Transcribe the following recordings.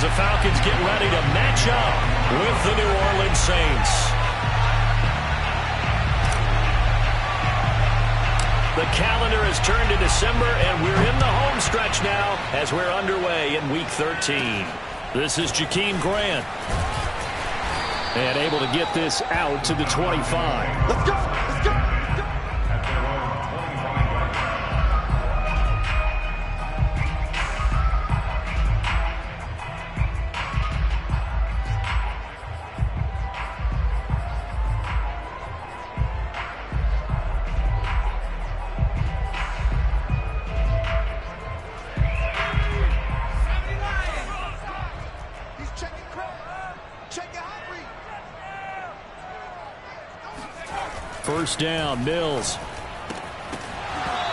the Falcons get ready to match up with the New Orleans Saints. The calendar has turned to December, and we're in the home stretch now as we're underway in Week 13. This is Jakeem Grant. And able to get this out to the 25. Let's go! Let's go! First down, Mills.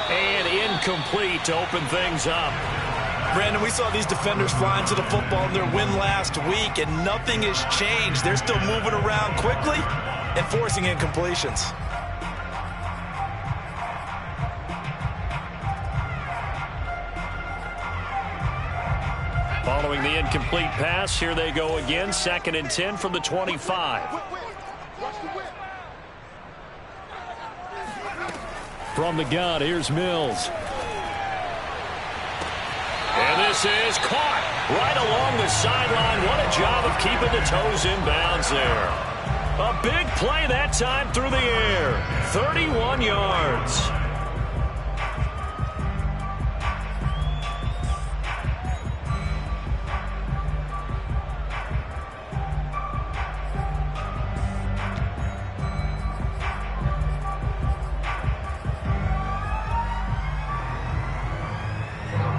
And incomplete to open things up. Brandon, we saw these defenders flying to the football in their win last week, and nothing has changed. They're still moving around quickly and forcing incompletions. Following the incomplete pass, here they go again. 2nd and 10 from the 25. From the gun, here's Mills. And this is caught right along the sideline. What a job of keeping the toes in bounds there. A big play that time through the air. 31 yards.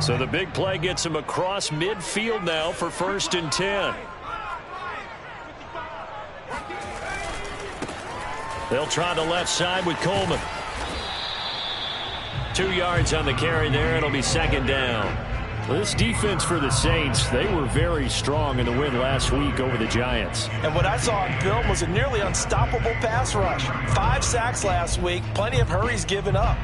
So the big play gets him across midfield now for 1st and 10. They'll try the left side with Coleman. 2 yards on the carry there. It'll be 2nd down. This defense for the Saints, they were very strong in the win last week over the Giants. And what I saw on film was a nearly unstoppable pass rush. 5 sacks last week, plenty of hurries given up.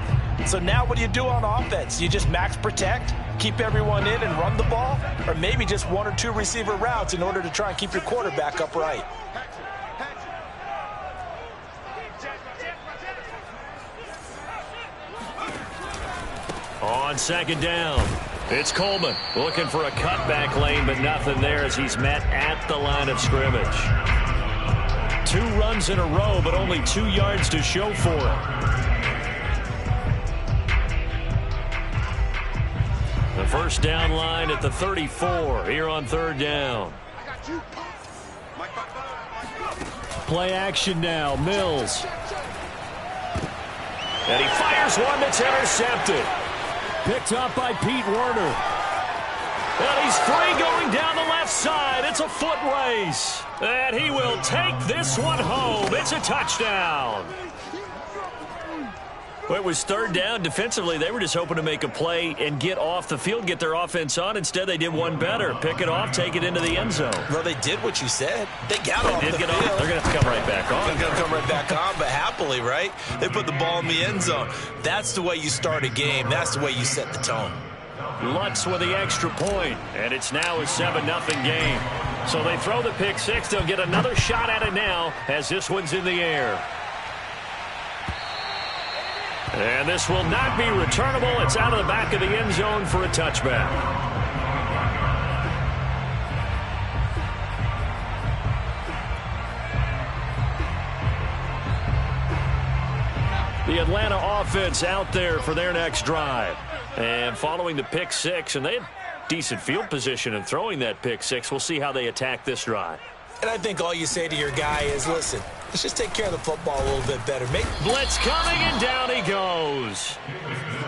So now what do you do on offense? You just max protect, keep everyone in and run the ball, or maybe just 1 or 2 receiver routes in order to try and keep your quarterback upright. On 2nd down, it's Coleman looking for a cutback lane, but nothing there as he's met at the line of scrimmage. 2 runs in a row, but only 2 yards to show for it. The first down line at the 34 here on 3rd down. Play action now, Mills. And he fires one that's intercepted. Picked up by Pete Werner. And he's free going down the left side. It's a foot race. And he will take this one home. It's a touchdown. Well, it was 3rd down. Defensively, they were just hoping to make a play and get off the field, get their offense on. Instead, they did one better. Pick it off, take it into the end zone. Well, they did what you said. They got off the field. They're going to have to come right back on. They're going to come right back on, but happily, right? They put the ball in the end zone. That's the way you start a game. That's the way you set the tone. Lutz with the extra point, and it's now a 7-0 game. So they throw the pick 6. They'll get another shot at it now as this one's in the air. And this will not be returnable. It's out of the back of the end zone for a touchback. The Atlanta offense out there for their next drive. And following the pick 6, and they had decent field position in throwing that pick 6. We'll see how they attack this drive. And I think all you say to your guy is, listen, let's just take care of the football a little bit better. Blitz coming, and down he goes.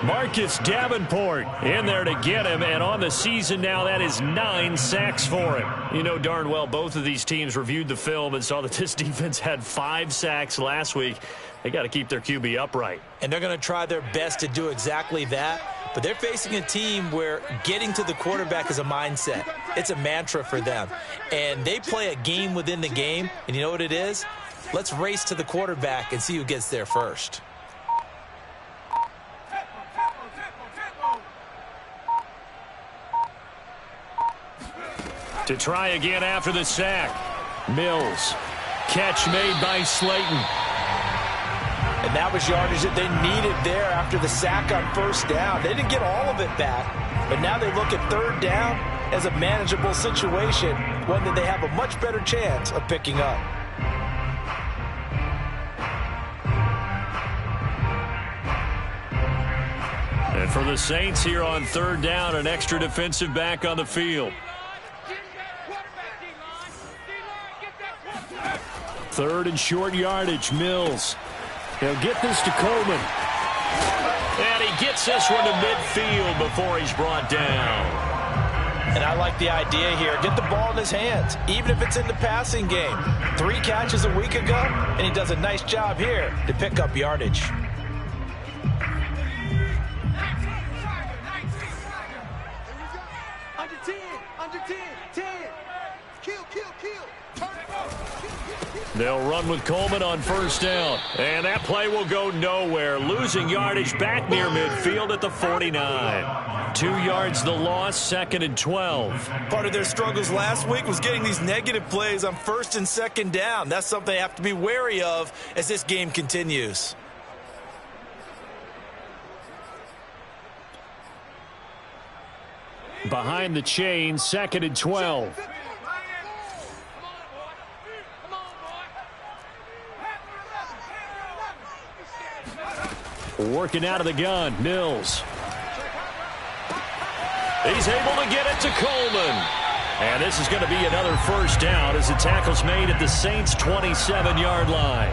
Marcus Davenport in there to get him, and on the season now, that is 9 sacks for him. You know darn well both of these teams reviewed the film and saw that this defense had 5 sacks last week. They got to keep their QB upright. And they're going to try their best to do exactly that. But they're facing a team where getting to the quarterback is a mindset. It's a mantra for them. And they play a game within the game. And you know what it is? Let's race to the quarterback and see who gets there first. To try again after the sack. Mills. Catch made by Slayton. And that was yardage that they needed there after the sack on first down. They didn't get all of it back, but now they look at third down as a manageable situation, one that they have a much better chance of picking up. And for the Saints here on third down, an extra defensive back on the field. Third and short yardage, Mills. He'll get this to Coleman. And he gets this one to midfield before he's brought down. And I like the idea here. Get the ball in his hands, even if it's in the passing game. 3 catches a week ago, and he does a nice job here to pick up yardage. They'll run with Coleman on first down. And that play will go nowhere. Losing yardage back near midfield at the 49. 2 yards the loss, 2nd and 12. Part of their struggles last week was getting these negative plays on first and second down. That's something they have to be wary of as this game continues. Behind the chain, 2nd and 12. Working out of the gun, Mills. He's able to get it to Coleman. And this is going to be another first down as the tackle's made at the Saints' 27-yard line.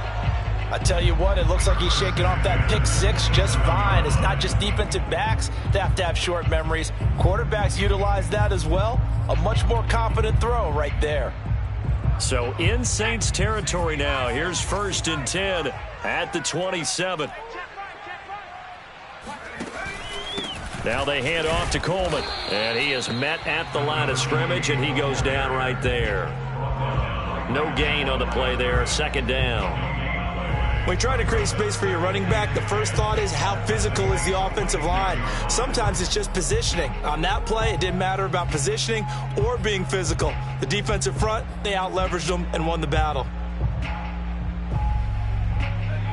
I tell you what, it looks like he's shaking off that pick six just fine. It's not just defensive backs that have to have short memories. Quarterbacks utilize that as well. A much more confident throw right there. So in Saints territory now. Here's 1st and 10 at the 27. Now they hand off to Coleman. And he is met at the line of scrimmage, and he goes down right there. No gain on the play there. 2nd down. When you try to create space for your running back, the first thought is how physical is the offensive line. Sometimes it's just positioning. On that play, it didn't matter about positioning or being physical. The defensive front, they out-leveraged them and won the battle.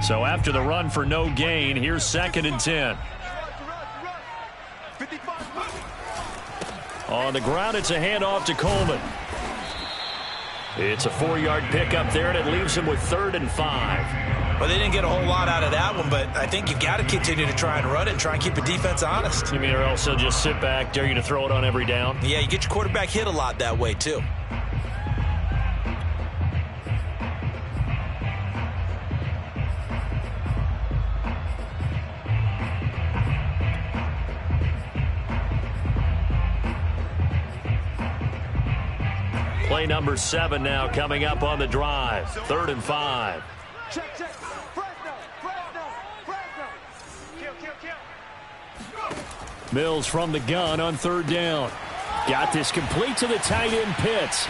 So after the run for no gain, here's 2nd and 10. On the ground, it's a handoff to Coleman. It's a 4-yard pickup there, and it leaves him with 3rd and 5. Well, they didn't get a whole lot out of that one, but I think you've got to continue to try and run it and try and keep the defense honest. You mean or else they'll just sit back, dare you to throw it on every down? Yeah, you get your quarterback hit a lot that way, too. Play number 7 now coming up on the drive. 3rd and 5. Check. Mills from the gun on 3rd down. Got this complete to the tight end Pitts.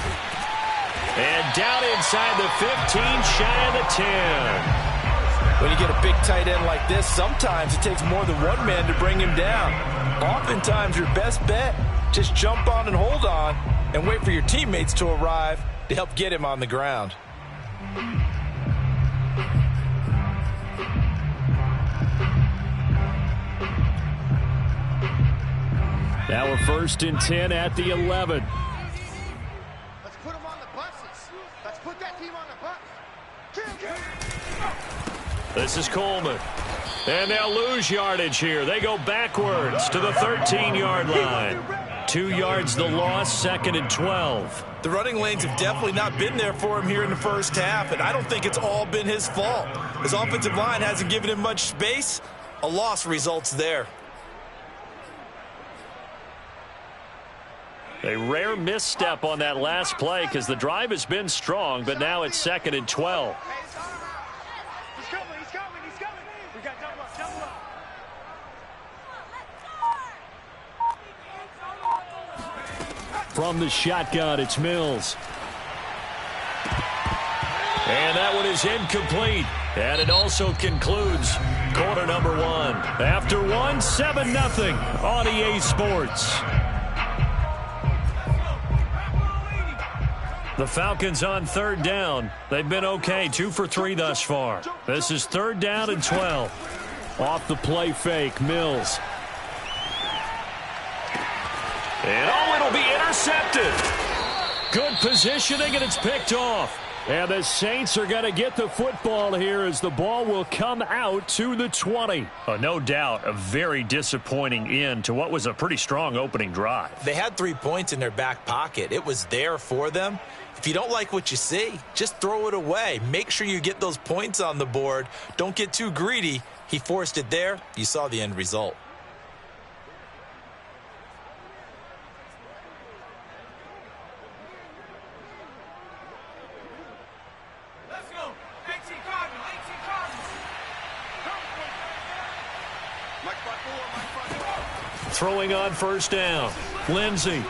And down inside the 15, shy of the 10. When you get a big tight end like this, sometimes it takes more than one man to bring him down. Oftentimes your best bet, just jump on and hold on and wait for your teammates to arrive to help get him on the ground. Now we're 1st and 10 at the 11. Let's put them on the buses. Let's put that team on the bus. This is Coleman. And they'll lose yardage here. They go backwards to the 13-yard line. 2 yards the loss, 2nd and 12. The running lanes have definitely not been there for him here in the first half, and I don't think it's all been his fault. His offensive line hasn't given him much space. A loss results there. A rare misstep on that last play because the drive has been strong, but now it's 2nd and 12. He's coming. We got double up. From the shotgun, it's Mills. And that one is incomplete. And it also concludes quarter number 1. After 1, 7-0 on EA Sports. The Falcons on third down. They've been okay, 2 for 3 thus far. This is 3rd down and 12. Off the play fake, Mills. And it'll be intercepted. Good positioning, and it's picked off. And the Saints are going to get the football here as the ball will come out to the 20. No doubt a very disappointing end to what was a pretty strong opening drive. They had 3 points in their back pocket. It was there for them. If you don't like what you see, just throw it away. Make sure you get those points on the board. Don't get too greedy. He forced it there. You saw the end result. Throwing on first down. Lindsey.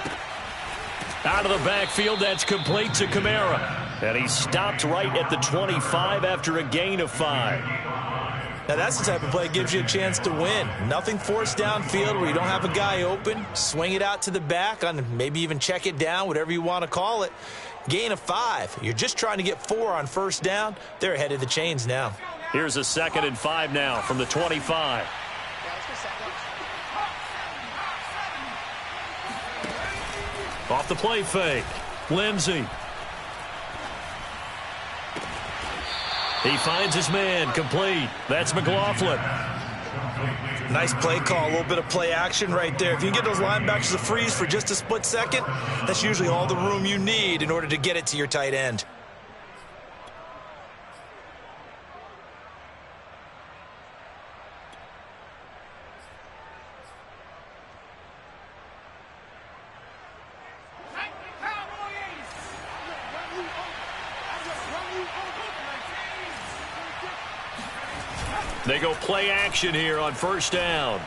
Out of the backfield, that's complete to Kamara. And he stopped right at the 25 after a gain of 5. Now that's the type of play that gives you a chance to win. Nothing forced downfield where you don't have a guy open. Swing it out to the back, on maybe even check it down, whatever you want to call it. Gain of 5. You're just trying to get 4 on first down. They're ahead of the chains now. Here's a 2nd and 5 now from the 25. Off the play fake. Lindsey. He finds his man. Complete. That's McLaughlin. Nice play call. A little bit of play action right there. If you can get those linebackers to freeze for just a split second, that's usually all the room you need in order to get it to your tight end. They go play action here on first down.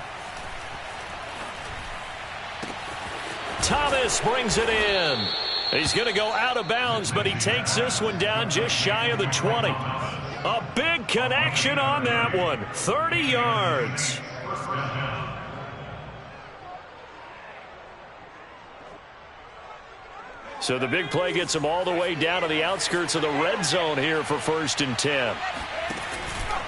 Thomas brings it in. He's going to go out of bounds, but he takes this one down just shy of the 20. A big connection on that one. 30 yards. So the big play gets him all the way down to the outskirts of the red zone here for 1st and 10.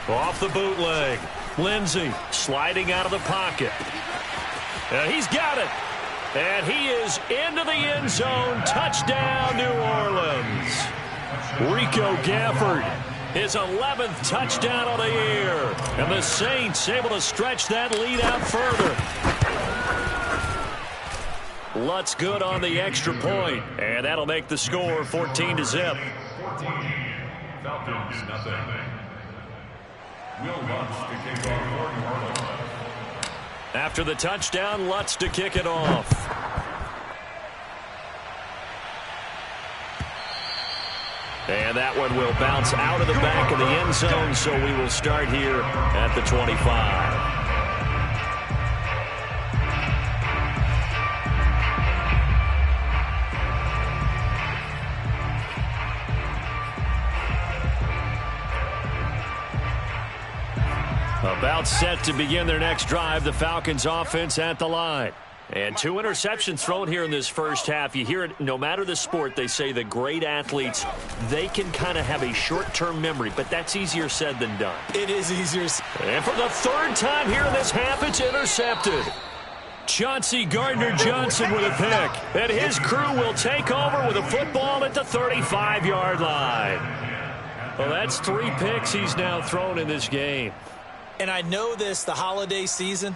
Off the bootleg. Lindsey sliding out of the pocket. He's got it. And he is into the end zone. Touchdown, New Orleans. Rico Gafford, his 11th touchdown of the year. And the Saints able to stretch that lead out further. Lutz good on the extra point. And that'll make the score 14-0. Falcons, nothing. Will Lutz to kick off for New Orleans. After the touchdown, Lutz to kick it off. And that one will bounce out of the back of the end zone, so we will start here at the 25. About set to begin their next drive, the Falcons offense at the line. And 2 interceptions thrown here in this first half. You hear it, no matter the sport, they say the great athletes, they can kind of have a short-term memory, but that's easier said than done. It is easier. And for the 3rd time here in this half, it's intercepted. Chauncey Gardner-Johnson with a pick. And his crew will take over with a football at the 35-yard line. Well, that's 3 picks he's now thrown in this game. And I know this, the holiday season,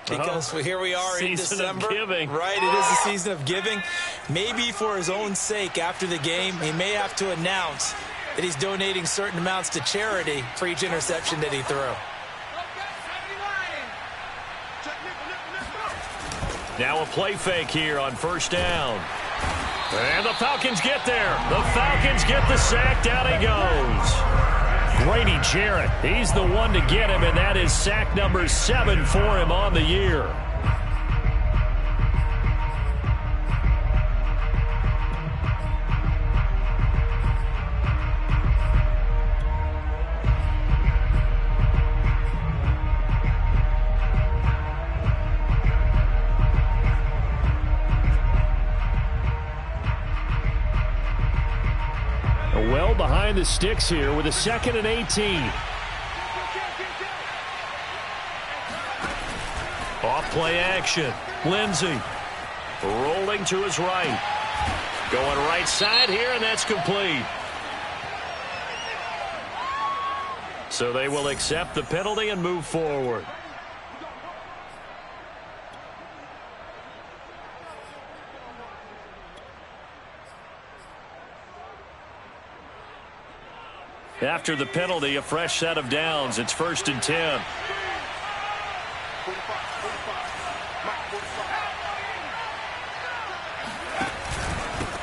because here we are in December. Season of giving. Right, it is the season of giving. Maybe for his own sake after the game, he may have to announce that he's donating certain amounts to charity for each interception that he threw. Now a play fake here on first down. And the Falcons get there. The Falcons get the sack. Down he goes. Grady Jarrett, he's the one to get him, and that is sack number 7 for him on the year. Well behind the sticks here with a 2nd and 18. Off play action. Lindsey rolling to his right. Going right side here, and that's complete. So they will accept the penalty and move forward. After the penalty, a fresh set of downs. It's 1st and 10.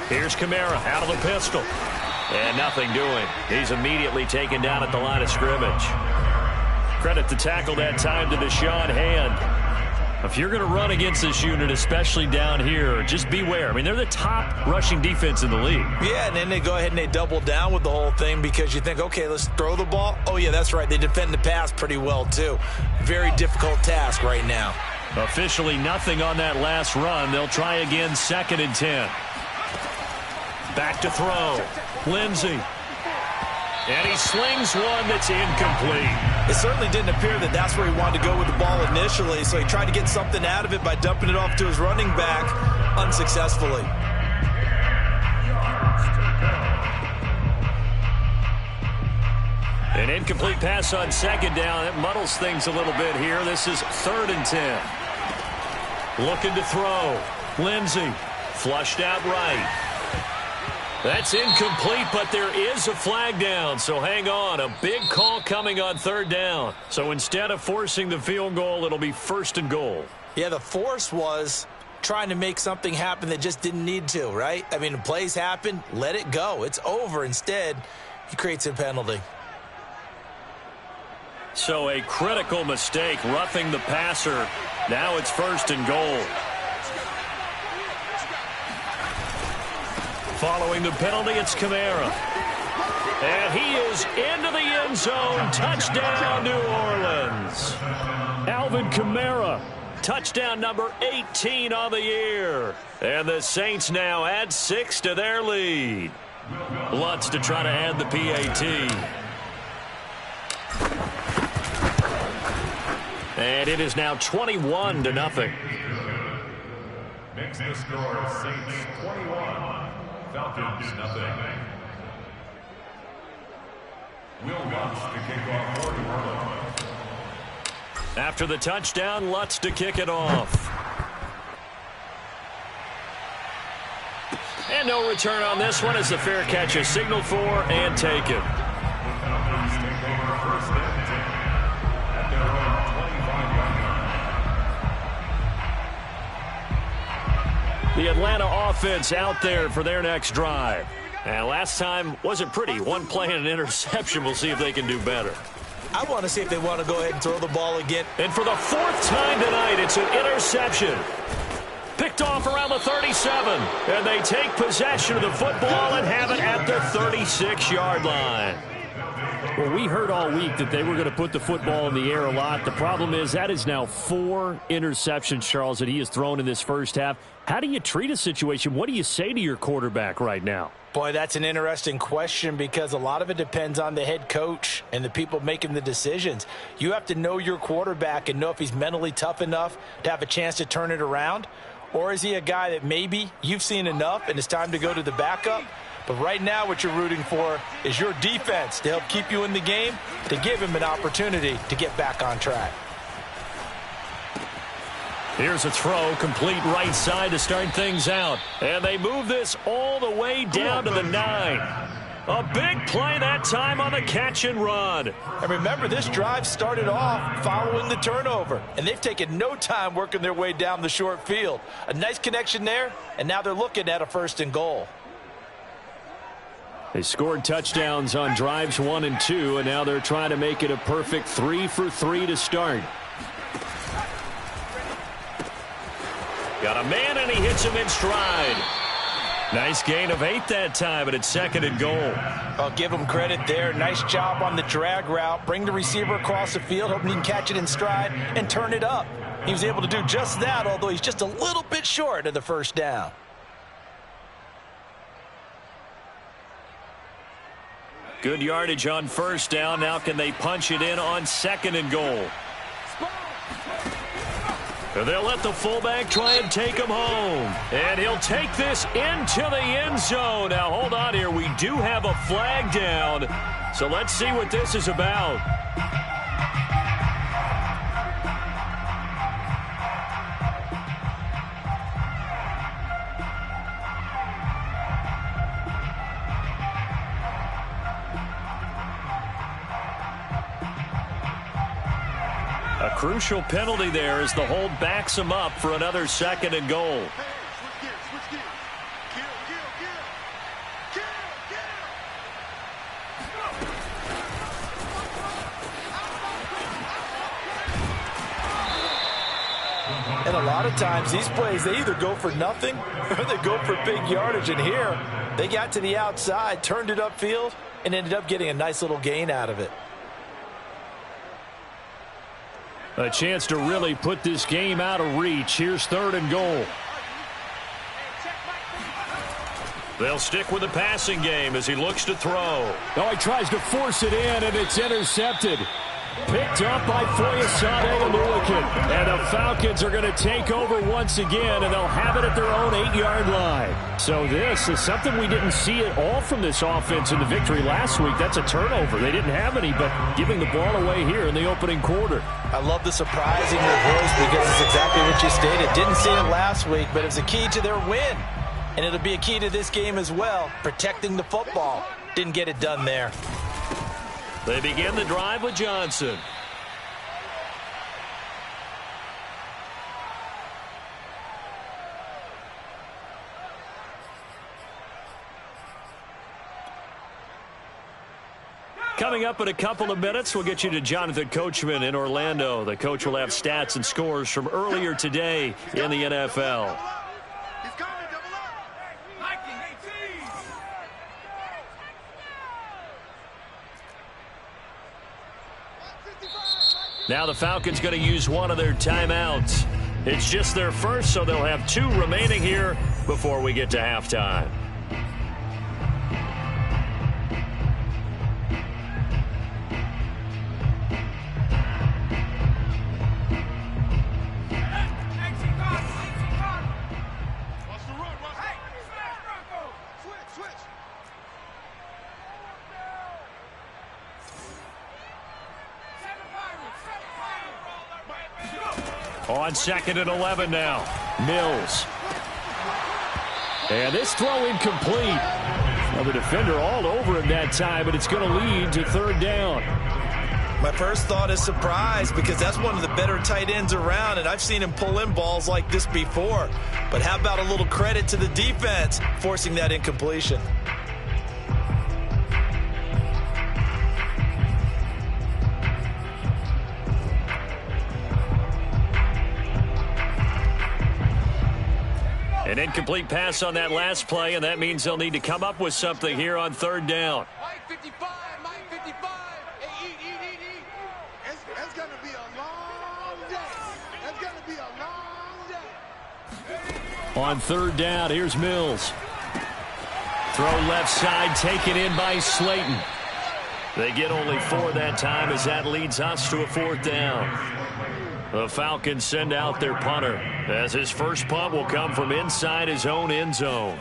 Here's Kamara out of the pistol. And nothing doing. He's immediately taken down at the line of scrimmage. Credit to tackle that time to Deshaun Hand. If you're going to run against this unit, especially down here, just beware. I mean, they're the top rushing defense in the league. Yeah, and then they go ahead and they double down with the whole thing because you think, okay, let's throw the ball. Oh, yeah, that's right. They defend the pass pretty well, too. Very difficult task right now. Officially nothing on that last run. They'll try again, 2nd and 10. Back to throw. Lindsey. And he slings one that's incomplete. It certainly didn't appear that that's where he wanted to go with the ball initially, so he tried to get something out of it by dumping it off to his running back unsuccessfully. An incomplete pass on 2nd down. It muddles things a little bit here. This is 3rd and 10. Looking to throw. Lindsey flushed out right. That's incomplete, but there is a flag down, so hang on. A big call coming on 3rd down. So instead of forcing the field goal, it'll be 1st and goal. Yeah, the force was trying to make something happen that just didn't need to, right? I mean, the plays happen, let it go. It's over. Instead, he creates a penalty. So a critical mistake, roughing the passer. Now it's 1st and goal. Following the penalty, it's Kamara. And he is into the end zone. Touchdown, New Orleans. Alvin Kamara, touchdown number 18 on the year. And the Saints now add 6 to their lead. Lutz to try to add the PAT. And it is now 21-0. Makes the score Saints 21, Falcons nothing. Will Lutz to kick off for New Orleans. After the touchdown, Lutz to kick it off. And no return on this one as the fair catch is signaled for and taken. Falcons take over 1st and 10 at their own 25-yard line. The Atlanta offense out there for their next drive. And last time wasn't pretty. One play and an interception. We'll see if they can do better. I want to see if they want to go ahead and throw the ball again. And for the 4th time tonight, it's an interception. Picked off around the 37. And they take possession of the football and have it at the 36-yard line. Well, we heard all week that they were going to put the football in the air a lot. The problem is that is now 4 interceptions, Charles, that he has thrown in this first half. How do you treat a situation? What do you say to your quarterback right now? Boy, that's an interesting question because a lot of it depends on the head coach and the people making the decisions. You have to know your quarterback and know if he's mentally tough enough to have a chance to turn it around. Or is he a guy that maybe you've seen enough and it's time to go to the backup? But right now what you're rooting for is your defense to help keep you in the game, to give him an opportunity to get back on track. Here's a throw, complete right side to start things out. And they move this all the way down to the 9. A big play that time on the catch and run. And remember, this drive started off following the turnover. And they've taken no time working their way down the short field. A nice connection there, and now they're looking at a 1st and goal. They scored touchdowns on drives 1 and 2, and now they're trying to make it a perfect 3 for 3 to start. Got a man, and he hits him in stride. Nice gain of 8 that time, but it's 2nd and goal. I'll give him credit there. Nice job on the drag route. Bring the receiver across the field, hoping he can catch it in stride and turn it up. He was able to do just that, although he's just a little bit short of the 1st down. Good yardage on first down. Now can they punch it in on 2nd and goal? They'll let the fullback try and take him home. And he'll take this into the end zone. Now, hold on here. We do have a flag down. So let's see what this is about. A crucial penalty there as the hold backs him up for another 2nd and goal. And a lot of times these plays, they either go for nothing or they go for big yardage. And here, they got to the outside, turned it upfield, and ended up getting a nice little gain out of it. A chance to really put this game out of reach. Here's 3rd and goal. They'll stick with the passing game as he looks to throw. Oh, he tries to force it in, and it's intercepted. Picked up by Foyesade Aluakin. And the Falcons are going to take over once again, and they'll have it at their own 8-yard line. So this is something we didn't see at all from this offense in the victory last week. That's a turnover. They didn't have any, but giving the ball away here in the opening quarter. I love the surprising reverse because it's exactly what you stated. Didn't see it last week, but it was a key to their win. And it'll be a key to this game as well, protecting the football. Didn't get it done there. They begin the drive with Johnson. Coming up in a couple of minutes, we'll get you to Jonathan Coachman in Orlando. The coach will have stats and scores from earlier today in the NFL. Now the Falcons going to use one of their timeouts. It's just their first, so they'll have 2 remaining here before we get to halftime. On 2nd and 11 now. Mills. And this throw incomplete. Well, the defender all over him that time, but it's going to lead to 3rd down. My first thought is surprise because that's one of the better tight ends around, and I've seen him pull in balls like this before. But how about a little credit to the defense forcing that incompletion? An incomplete pass on that last play, and that means they'll need to come up with something here on 3rd down. Mike 55, Mike 55. Hey, eat. It's going to be a long day. It's going to be a long day. On 3rd down, here's Mills. Throw left side, taken in by Slayton. They get only 4 that time as that leads us to a 4th down. The Falcons send out their punter as his first punt will come from inside his own end zone.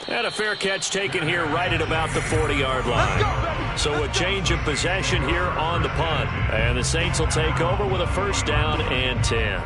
And a fair catch taken here right at about the 40-yard line. So a change of possession here on the punt. And the Saints will take over with a 1st down and 10.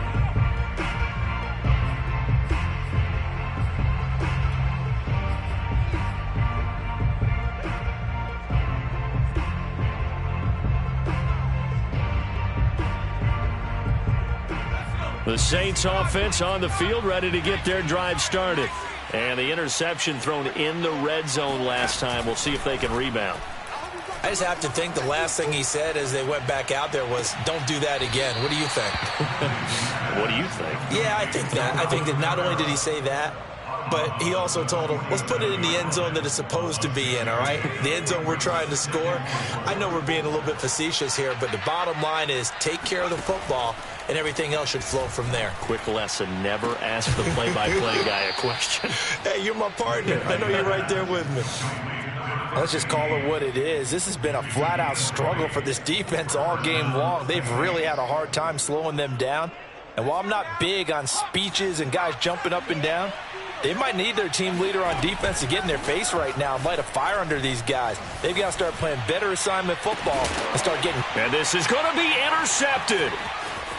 The Saints offense on the field, ready to get their drive started. And the interception thrown in the red zone last time. We'll see if they can rebound. I just have to think the last thing he said as they went back out there was, don't do that again. What do you think? What do you think? Yeah, I think that. I think that not only did he say that, but he also told him, let's put it in the end zone that it's supposed to be in, all right? The end zone we're trying to score. I know we're being a little bit facetious here, but the bottom line is take care of the football and everything else should flow from there. Quick lesson, never ask the play-by-play guy a question. Hey, you're my partner. I know you're right there with me. Let's just call it what it is. This has been a flat-out struggle for this defense all game long. They've really had a hard time slowing them down. And while I'm not big on speeches and guys jumping up and down, they might need their team leader on defense to get in their face right now and light a fire under these guys. They've got to start playing better assignment football and start getting... And this is going to be intercepted.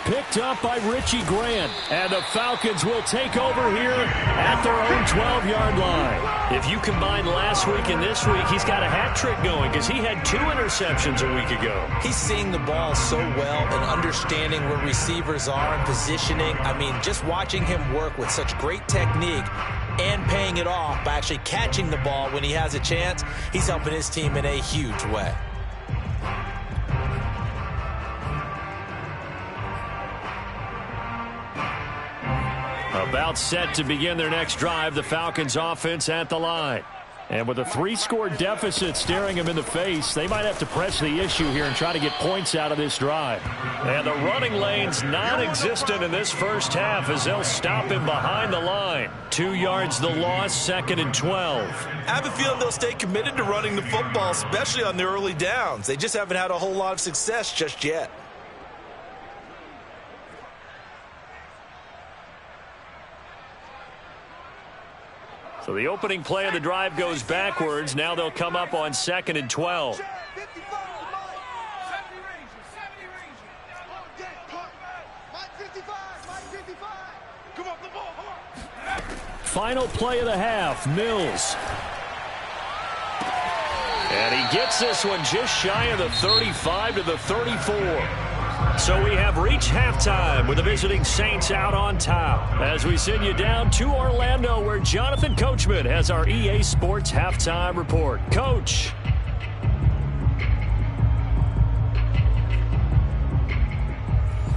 Picked up by Richie Grant. And the Falcons will take over here at their own 12-yard line. If you combine last week and this week, he's got a hat trick going because he had 2 interceptions a week ago. He's seeing the ball so well and understanding where receivers are and positioning. I mean, just watching him work with such great technique and paying it off by actually catching the ball when he has a chance, he's helping his team in a huge way. About set to begin their next drive, the Falcons offense at the line. And with a 3-score deficit staring them in the face, they might have to press the issue here and try to get points out of this drive. And the running lane's non-existent in this first half as they'll stop him behind the line. 2 yards the loss, 2nd and 12. I have a feeling they'll stay committed to running the football, especially on the early downs. They just haven't had a whole lot of success just yet. So the opening play of the drive goes backwards. Now they'll come up on 2nd and 12. Final play of the half, Mills. And he gets this one just shy of the 35 to the 34. So we have reached halftime with the visiting Saints out on top as we send you down to Orlando where Jonathan Coachman has our EA Sports halftime report. Coach.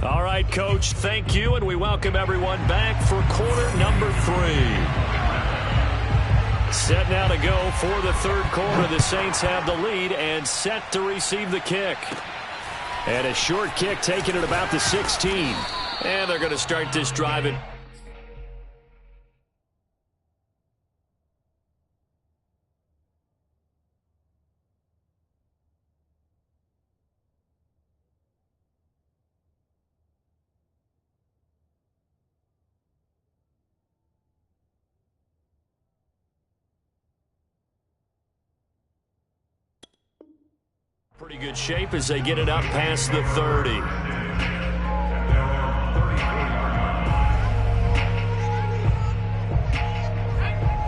All right, Coach, thank you, and we welcome everyone back for quarter number 3. Set now to go for the third quarter. The Saints have the lead and set to receive the kick. And a short kick taken at about the 16. And they're going to start this drive at... Pretty good shape as they get it up past the 30.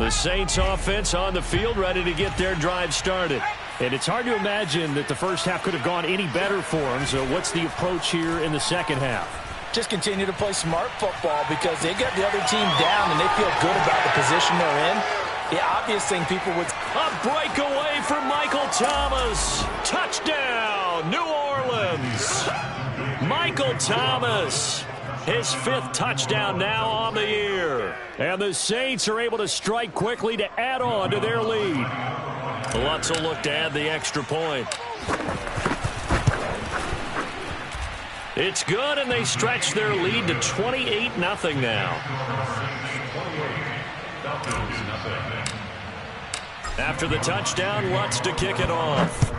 The Saints offense on the field ready to get their drive started. And it's hard to imagine that the first half could have gone any better for them. So what's the approach here in the second half? Just continue to play smart football because they got the other team down and they feel good about the position they're in. The obvious thing people would... A breakaway for Michael Thomas. Touchdown, New Orleans. Michael Thomas, his 5th touchdown now on the year. And the Saints are able to strike quickly to add on to their lead. Lutz will look to add the extra point. It's good, and they stretch their lead to 28-0 now. After the touchdown, Lutz to kick it off.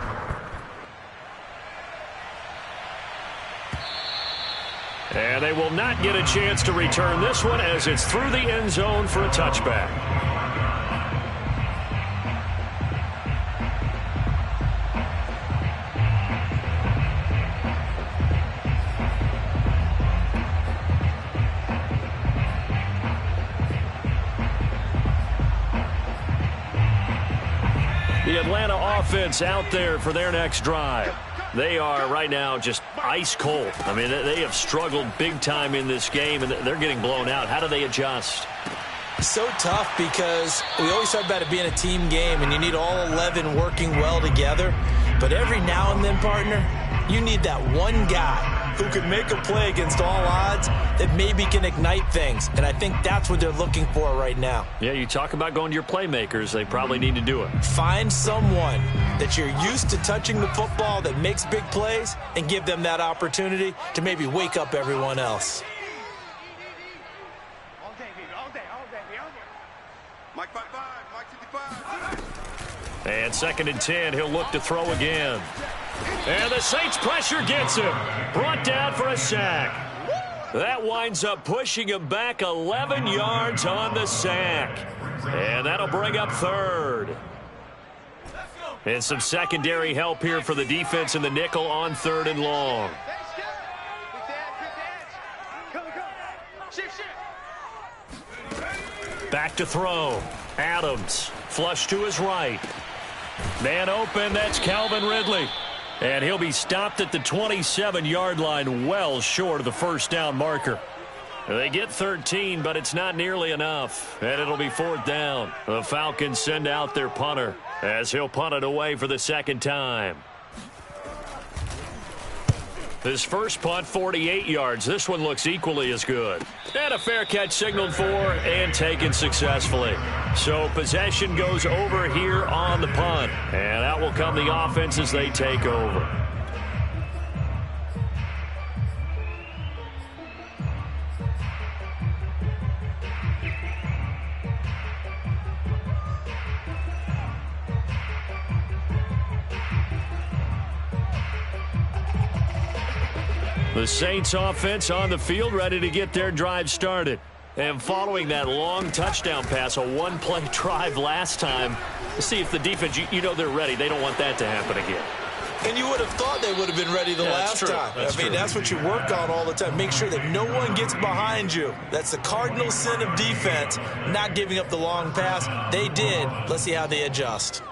And they will not get a chance to return this one as it's through the end zone for a touchback. The Atlanta offense out there for their next drive. They are right now just ice cold. I mean, they have struggled big time in this game, and they're getting blown out. How do they adjust? So tough because we always talk about it being a team game, and you need all 11 working well together. But every now and then, partner, you need that one guy who can make a play against all odds that maybe can ignite things. And I think that's what they're looking for right now. Yeah, you talk about going to your playmakers. They probably need to do it. Find someone that you're used to touching the football that makes big plays and give them that opportunity to maybe wake up everyone else. All day, baby, all day, all day, all day. Mike 5-5, Mike 55. And 2nd and 10, he'll look to throw again. And the Saints pressure gets him. Brought down for a sack. That winds up pushing him back 11 yards on the sack. And that'll bring up 3rd. And some secondary help here for the defense in the nickel on 3rd and long. Back to throw. Adams, flush to his right. Man open, that's Calvin Ridley. And he'll be stopped at the 27-yard line, well short of the first down marker. They get 13, but it's not nearly enough. And it'll be 4th down. The Falcons send out their punter as he'll punt it away for the 2nd time. His first punt, 48 yards. This one looks equally as good. And a fair catch signaled for and taken successfully. So possession goes over here on the punt. And out will come the offense as they take over. The Saints offense on the field, ready to get their drive started. And following that long touchdown pass, a one-play drive last time, let's see if the defense, you know they're ready. They don't want that to happen again. And you would have thought they would have been ready the last time. That's what you work on all the time. Make sure that no one gets behind you. That's the cardinal sin of defense, not giving up the long pass. They did. Let's see how they adjust.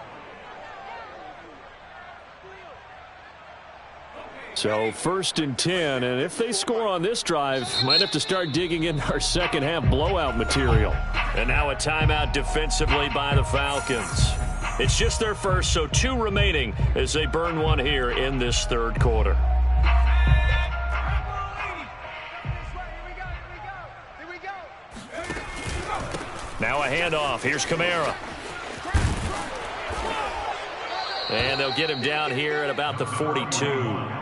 So 1st and 10, and if they score on this drive, might have to start digging in our second half blowout material. And now a timeout defensively by the Falcons. It's just their first, so 2 remaining as they burn one here in this 3rd quarter. Now a handoff. Here's Kamara. And they'll get him down here at about the 42.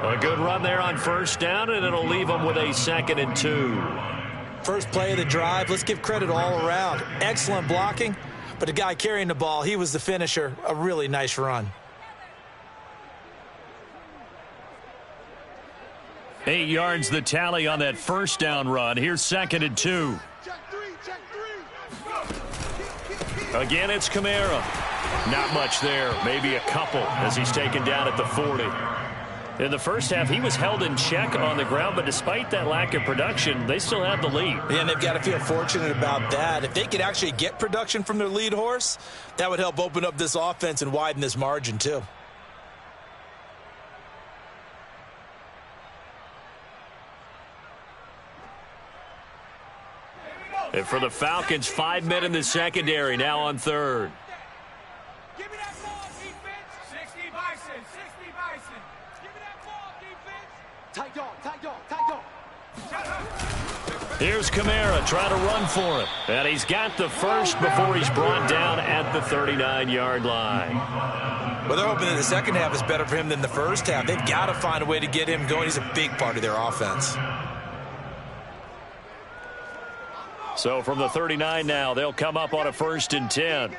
A good run there on 1st down, and it'll leave them with a 2nd and 2. First play of the drive, let's give credit all around. Excellent blocking, but the guy carrying the ball, he was the finisher. A really nice run. 8 yards the tally on that 1st down run. Here's 2nd and 2. Again, it's Kamara. Not much there, maybe a couple as he's taken down at the 40. In the first half, he was held in check on the ground, but despite that lack of production, they still have the lead. Yeah, and they've got to feel fortunate about that. If they could actually get production from their lead horse, that would help open up this offense and widen this margin too. And for the Falcons, 5 men in the secondary now on 3rd. Give me that ball, defense. 60 Bison, 60 Bison. Give me that ball, defense. Tight dog, tight dog, tight dog. Here's Kamara trying to run for it. And he's got the first before he's brought down at the 39-yard line. Well, they're hoping that the second half is better for him than the first half. They've got to find a way to get him going. He's a big part of their offense. So from the 39 now, they'll come up on a 1st and 10.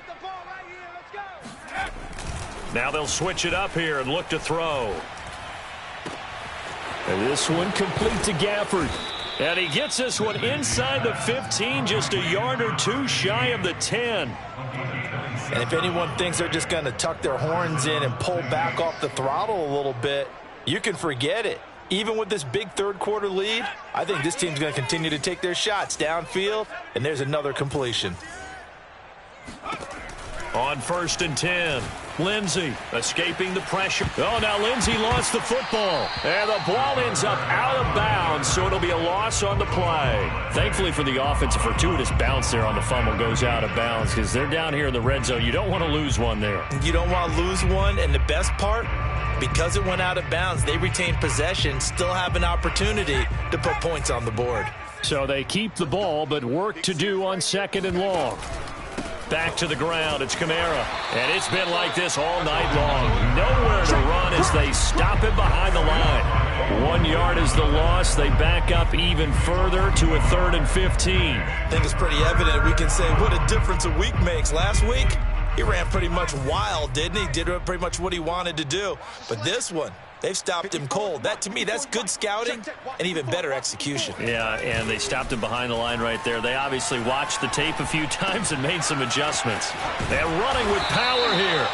Now they'll switch it up here and look to throw. And this one complete to Gafford. And he gets this one inside the 15, just a yard or 2 shy of the 10. And if anyone thinks they're just going to tuck their horns in and pull back off the throttle a little bit, you can forget it. Even with this big 3rd quarter lead, I think this team's going to continue to take their shots downfield, and there's another completion. On 1st and 10, Lindsey escaping the pressure. Oh, now Lindsey lost the football. And the ball ends up out of bounds, so it'll be a loss on the play. Thankfully for the offense, a fortuitous bounce there on the fumble goes out of bounds because they're down here in the red zone. You don't want to lose one there. You don't want to lose one, and the best part, because it went out of bounds, they retain possession, still have an opportunity to put points on the board. So they keep the ball, but work to do on 2nd and long. back to the ground. It's Kamara. And it's been like this all night long. Nowhere to run as they stop him behind the line. 1 yard is the loss. They back up even further to a 3rd and 15. I think it's pretty evident. We can say what a difference a week makes. Last week, he ran pretty much wild, didn't he? Did pretty much what he wanted to do. But this one, they've stopped him cold. That, to me, that's good scouting and even better execution. Yeah, and they stopped him behind the line right there. They obviously watched the tape a few times and made some adjustments. They're running with power here.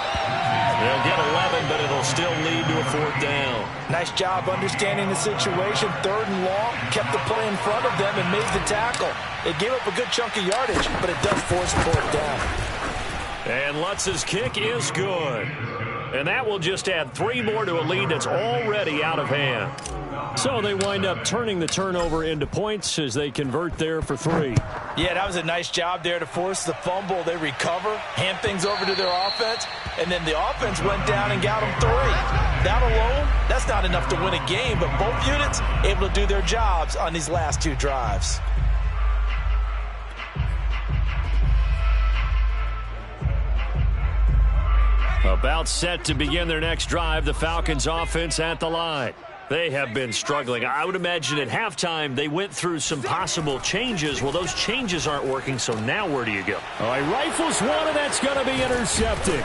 They'll get 11, but it'll still lead to a 4th down. Nice job understanding the situation. 3rd and long, kept the play in front of them and made the tackle. They gave up a good chunk of yardage, but it does force a 4th down. And Lutz's kick is good. And that will just add 3 more to a lead that's already out of hand. So they wind up turning the turnover into points as they convert there for 3. Yeah, that was a nice job there to force the fumble. They recover, hand things over to their offense, and then the offense went down and got them 3. That alone, that's not enough to win a game, but both units able to do their jobs on these last 2 drives. About set to begin their next drive, the Falcons offense at the line. They have been struggling. I would imagine at halftime they went through some possible changes. Well, those changes aren't working, so now where do you go? All right, rifles one, and that's going to be intercepted.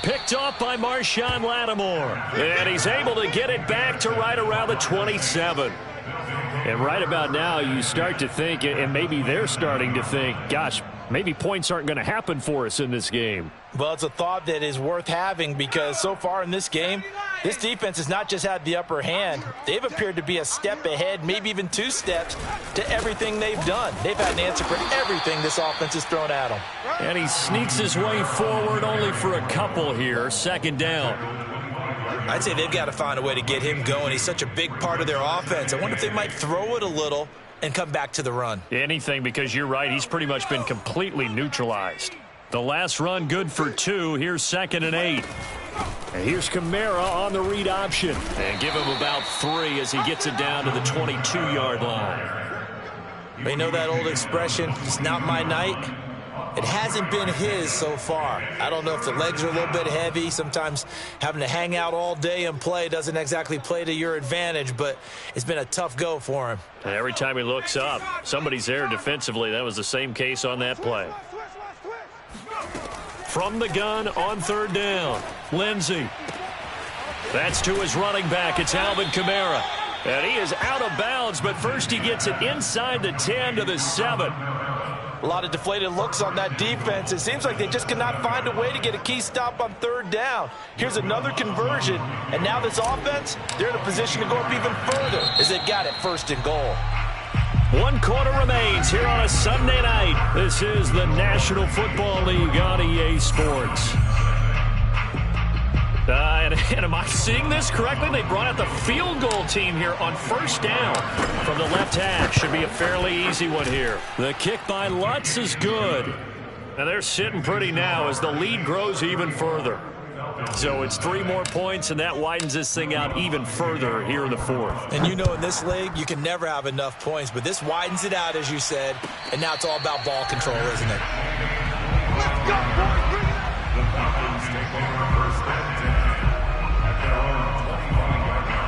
Picked off by Marshawn Lattimore. And he's able to get it back to right around the 27. And right about now, you start to think, and maybe they're starting to think, gosh, maybe points aren't going to happen for us in this game. Well, it's a thought that is worth having because so far in this game, this defense has not just had the upper hand. They've appeared to be a step ahead, maybe even 2 steps to everything they've done. They've had an answer for everything this offense has thrown at them. And he sneaks his way forward only for a couple here. 2nd down. I'd say they've got to find a way to get him going. He's such a big part of their offense. I wonder if they might throw it a little and come back to the run. Anything, because you're right. He's pretty much been completely neutralized. The last run good for 2. Here's 2nd and 8. And here's Kamara on the read option. And give him about 3 as he gets it down to the 22-yard line. You know that old expression, it's not my night? It hasn't been his so far. I don't know if the legs are a little bit heavy. Sometimes having to hang out all day and play doesn't exactly play to your advantage, but it's been a tough go for him. And every time he looks up, somebody's there defensively. That was the same case on that play. From the gun on 3rd down, Lindsey. That's to his running back. It's Alvin Kamara. And he is out of bounds, but first he gets it inside the 10 to the 7. A lot of deflated looks on that defense. It seems like they just cannot find a way to get a key stop on 3rd down. Here's another conversion, and now this offense, they're in a position to go up even further as they've got it 1st and goal. 1 quarter remains here on a Sunday night. This is the National Football League on EA Sports. And am I seeing this correctly? They brought out the field goal team here on 1st down from the left hash. Should be a fairly easy one here. The kick by Lutz is good. And they're sitting pretty now as the lead grows even further. So it's 3 more points, and that widens this thing out even further here in the 4th. And you know in this league, you can never have enough points, but this widens it out, as you said, and now it's all about ball control, isn't it? Let's go, boys. Bring it up. The Falcons take over 1st and 10 at their own 25-yard line.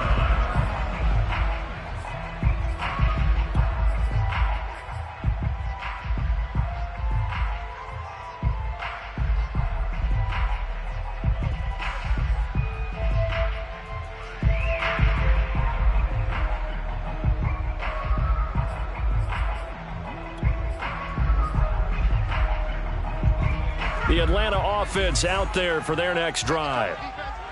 The Atlanta offense out there for their next drive.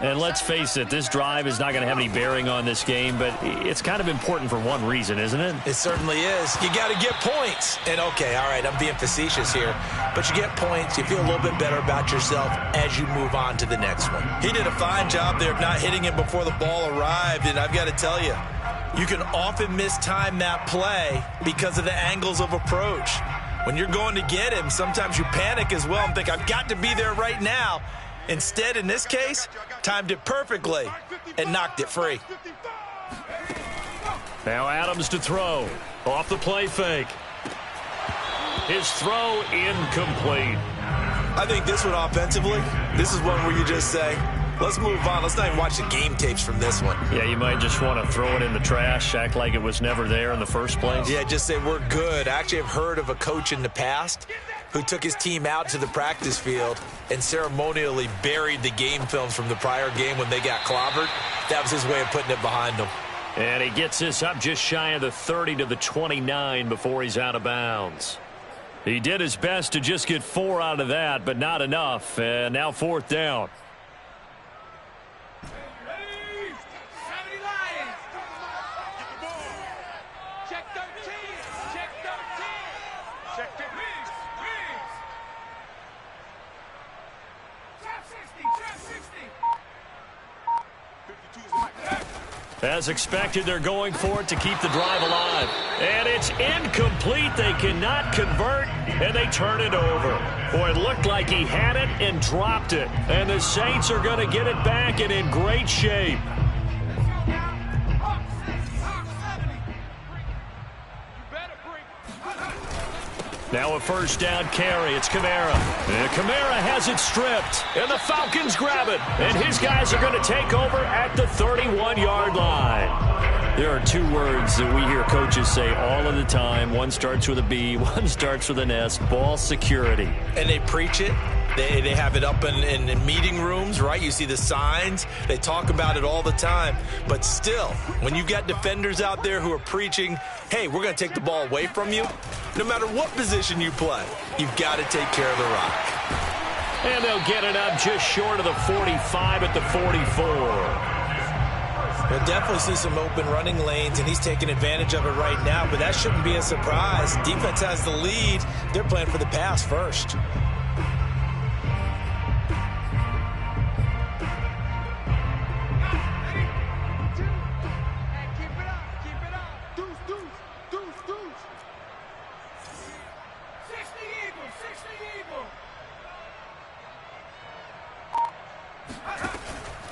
And let's face it, this drive is not going to have any bearing on this game, but it's kind of important for one reason, isn't it? It certainly is. You got to get points. And, okay, all right, I'm being facetious here. But you get points, you feel a little bit better about yourself as you move on to the next one. He did a fine job there of not hitting him before the ball arrived, and I've got to tell you, you can often mistime that play because of the angles of approach. When you're going to get him, sometimes you panic as well and think, I've got to be there right now. Instead, in this case, timed it perfectly and knocked it free. Now Adams to throw. Off the play fake. His throw incomplete. I think this one offensively, this is one where you just say, let's move on. Let's not even watch the game tapes from this one. Yeah, you might just want to throw it in the trash, act like it was never there in the first place. Yeah, just say we're good. I actually have heard of a coach in the past who took his team out to the practice field and ceremonially buried the game films from the prior game when they got clobbered. That was his way of putting it behind them. And he gets this up just shy of the 30 to the 29 before he's out of bounds. He did his best to just get 4 out of that, but not enough. And now 4th down. Check 13. Check 13. Check 13. Trap 60. Trap 60. 52's Mike. As expected, they're going for it to keep the drive alive. And it's incomplete. They cannot convert, and they turn it over. Boy, it looked like he had it and dropped it. And the Saints are going to get it back and in great shape. Now a 1st down carry. It's Kamara. And Kamara has it stripped. And the Falcons grab it. And his guys are going to take over at the 31-yard line. There are 2 words that we hear coaches say all of the time. One starts with a B, one starts with an S. Ball security. And they preach it. They have it up in meeting rooms, right? You see the signs. They talk about it all the time. But still, when you got defenders out there who are preaching, hey, we're going to take the ball away from you, no matter what position you play, you've got to take care of the rock. And they'll get it up just short of the 45 at the 44. We'll definitely see some open running lanes, and he's taking advantage of it right now, but that shouldn't be a surprise. Defense has the lead. They're playing for the pass first.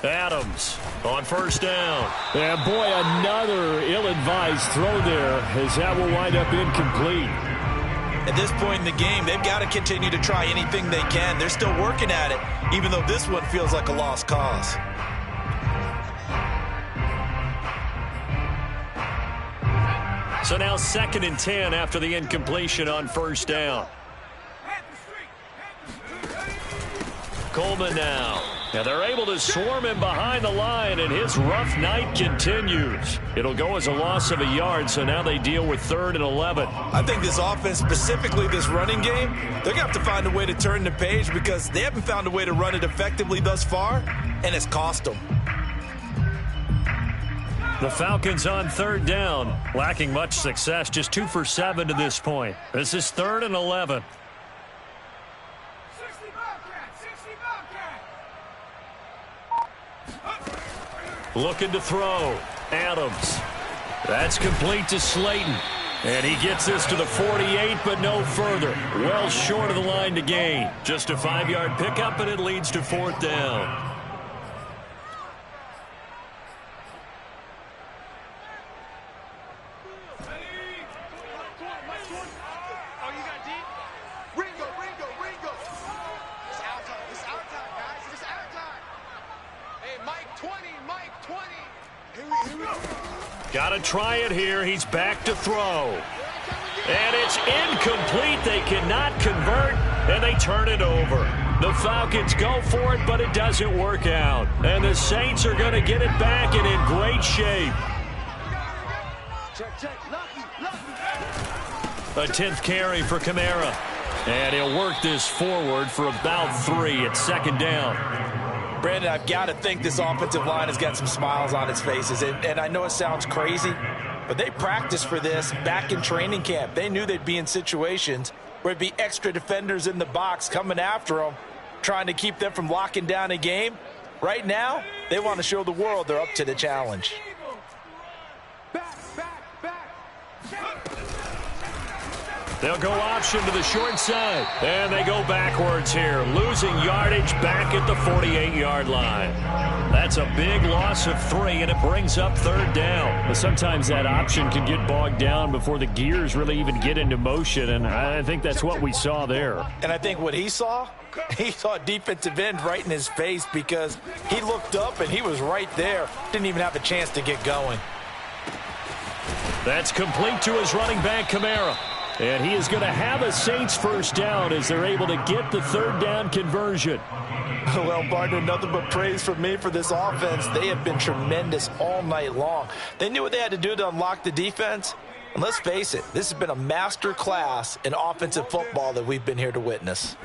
Adams on 1st down. And boy, another ill-advised throw there, as that will wind up incomplete. At this point in the game, they've got to continue to try anything they can. They're still working at it, even though this one feels like a lost cause. So now 2nd and 10 after the incompletion on 1st down. Coleman now. Now they're able to swarm him behind the line, and his rough night continues. It'll go as a loss of a yard, so now they deal with 3rd and 11. I think this offense, specifically this running game, they're going to have to find a way to turn the page because they haven't found a way to run it effectively thus far, and it's cost them. The Falcons on 3rd down, lacking much success, just 2 for 7 to this point. This is 3rd and 11. Looking to throw. Adams. That's complete to Slayton. And he gets this to the 48, but no further. Well short of the line to gain. Just a 5-yard pickup, and it leads to 4th down. Got to try it here. He's back to throw. And it's incomplete. They cannot convert, and they turn it over. The Falcons go for it, but it doesn't work out. And the Saints are going to get it back and in great shape. A 10th carry for Kamara. And he'll work this forward for about 3 at 2nd down. Brandon, I've got to think this offensive line has got some smiles on its faces. And I know it sounds crazy, but they practiced for this back in training camp. They knew they'd be in situations where it'd be extra defenders in the box coming after them, trying to keep them from locking down a game. Right now, they want to show the world they're up to the challenge. They'll go option to the short side. And they go backwards here, losing yardage back at the 48-yard line. That's a big loss of 3, and it brings up 3rd down. But sometimes that option can get bogged down before the gears really even get into motion, and I think that's what we saw there. And I think what he saw a defensive end right in his face because he looked up and he was right there. Didn't even have a chance to get going. That's complete to his running back, Kamara. And he is going to have a Saints first down as they're able to get the 3rd down conversion. Well, partner, nothing but praise from me for this offense. They have been tremendous all night long. They knew what they had to do to unlock the defense. And let's face it, this has been a master class in offensive football that we've been here to witness.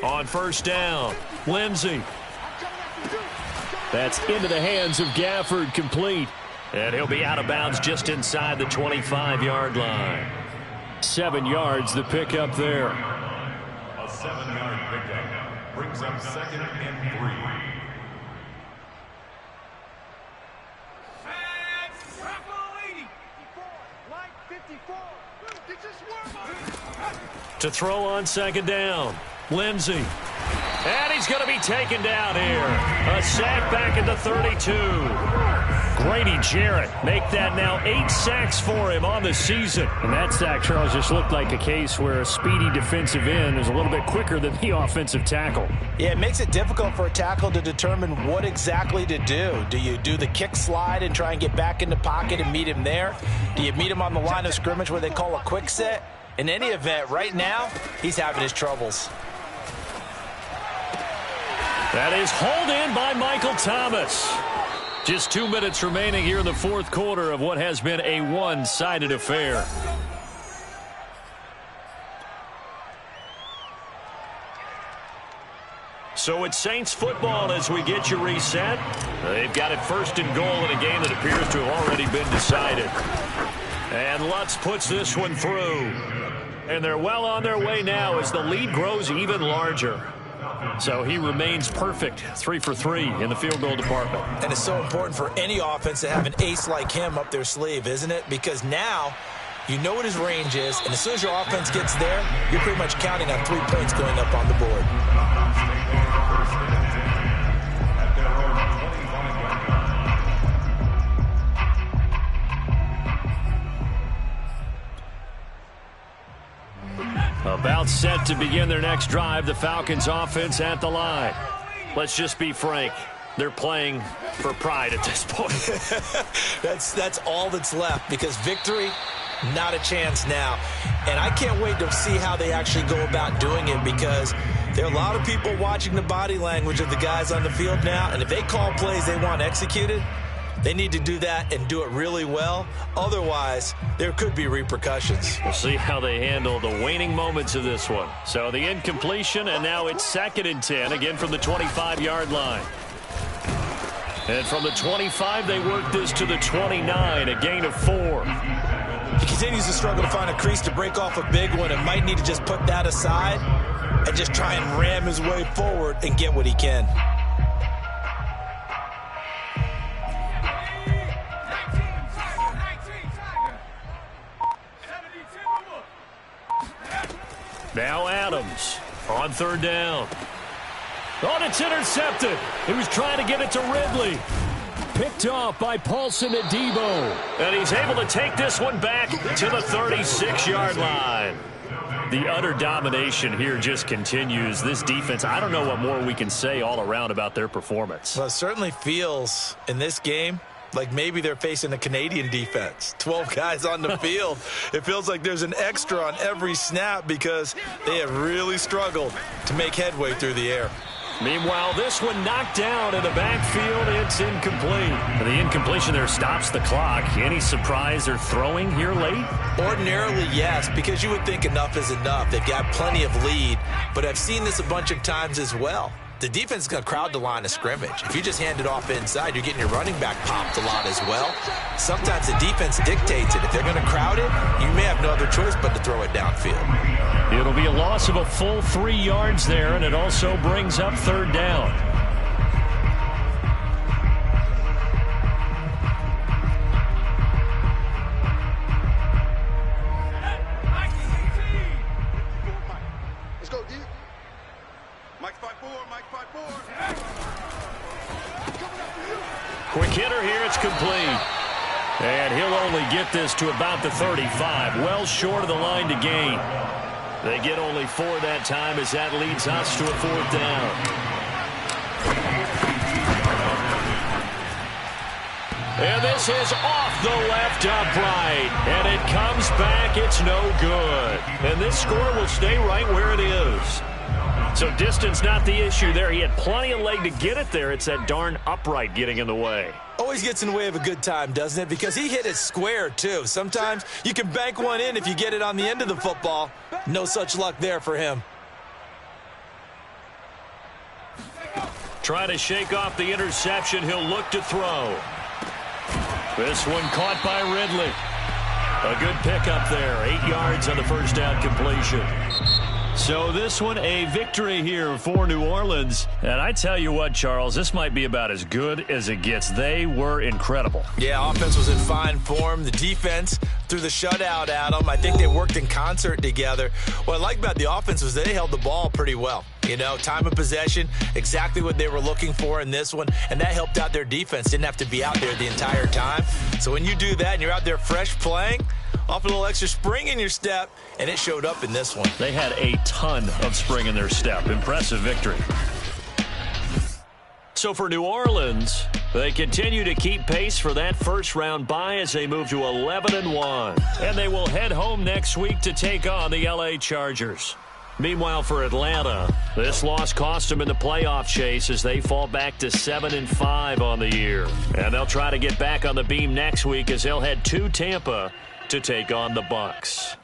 On first down, Lindsey. That's into the hands of Gafford, complete. And he'll be out of bounds just inside the 25-yard line. 7 yards, the pickup there. A 7-yard pickup brings up 2nd and 3. To throw on 2nd down, Lindsey. And he's going to be taken down here. A sack back at the 32. Grady Jarrett make that now 8 sacks for him on the season. And that sack, Charles, just looked like a case where a speedy defensive end is a little bit quicker than the offensive tackle. Yeah, it makes it difficult for a tackle to determine what exactly to do. Do you do the kick slide and try and get back in the pocket and meet him there? Do you meet him on the line of scrimmage where they call a quick set? In any event, right now, he's having his troubles. That is hauled in by Michael Thomas. Just 2 minutes remaining here in the 4th quarter of what has been a one-sided affair. So it's Saints football as we get you reset. They've got it 1st and goal in a game that appears to have already been decided. And Lutz puts this one through. And they're well on their way now as the lead grows even larger. So he remains perfect, 3 for 3 in the field goal department. And it's so important for any offense to have an ace like him up their sleeve, isn't it? Because now you know what his range is, and as soon as your offense gets there, you're pretty much counting on 3 points going up on the board. About set to begin their next drive, the Falcons offense at the line. Let's just be frank. They're playing for pride at this point. That's all that's left because victory, not a chance now. And I can't wait to see how they actually go about doing it because there are a lot of people watching the body language of the guys on the field now. And if they call plays they want executed, they need to do that and do it really well. Otherwise, there could be repercussions. We'll see how they handle the waning moments of this one. So the incompletion, and now it's 2nd and 10, again from the 25-yard line. And from the 25, they work this to the 29, a gain of 4. He continues to struggle to find a crease to break off a big one and might need to just put that aside and just try and ram his way forward and get what he can. Now Adams on 3rd down. Oh, it's intercepted. He was trying to get it to Ridley. Picked off by Paulson Adebo. And he's able to take this one back to the 36-yard line. The utter domination here just continues. This defense, I don't know what more we can say all around about their performance. Well, it certainly feels in this game like maybe they're facing a Canadian defense. 12 guys on the field. It feels like there's an extra on every snap because they have really struggled to make headway through the air. Meanwhile, this one knocked down in the backfield. It's incomplete. And the incompletion there stops the clock. Any surprise they're throwing here late? Ordinarily, yes, because you would think enough is enough. They've got plenty of lead, but I've seen this a bunch of times as well. The defense is going to crowd the line of scrimmage. If you just hand it off inside, you're getting your running back popped a lot as well. Sometimes the defense dictates it. If they're going to crowd it, you may have no other choice but to throw it downfield. It'll be a loss of a full 3 yards there, and it also brings up 3rd down. Let's go, D. Mike's 5-4, Mike's 5-4. Quick hitter here, it's complete. And he'll only get this to about the 35, well short of the line to gain. They get only 4 that time as that leads us to a 4th down. And this is off the left upright. And it comes back. It's no good. And this score will stay right where it is. So distance not the issue there. He had plenty of leg to get it there. It's that darn upright getting in the way. Always gets in the way of a good time, doesn't it? Because he hit it square, too. Sometimes you can bank one in if you get it on the end of the football. No such luck there for him. Try to shake off the interception. He'll look to throw. This one caught by Ridley. A good pickup there. 8 yards on the first down completion. So this one a victory here for New Orleans. And I tell you what, Charles, this might be about as good as it gets. They were incredible. Yeah, offense was in fine form. The defense threw the shutout at them. I think they worked in concert together. What I like about the offense was they held the ball pretty well. You know, time of possession, exactly what they were looking for in this one, and that helped out their defense. Didn't have to be out there the entire time. So when you do that and you're out there fresh playing, off a little extra spring in your step, and it showed up in this one. They had a ton of spring in their step. Impressive victory. So for New Orleans, they continue to keep pace for that first-round bye as they move to 11-1. And they will head home next week to take on the L.A. Chargers. Meanwhile, for Atlanta, this loss cost them in the playoff chase as they fall back to 7-5 on the year. And they'll try to get back on the beam next week as they'll head to Tampa to take on the Bucs.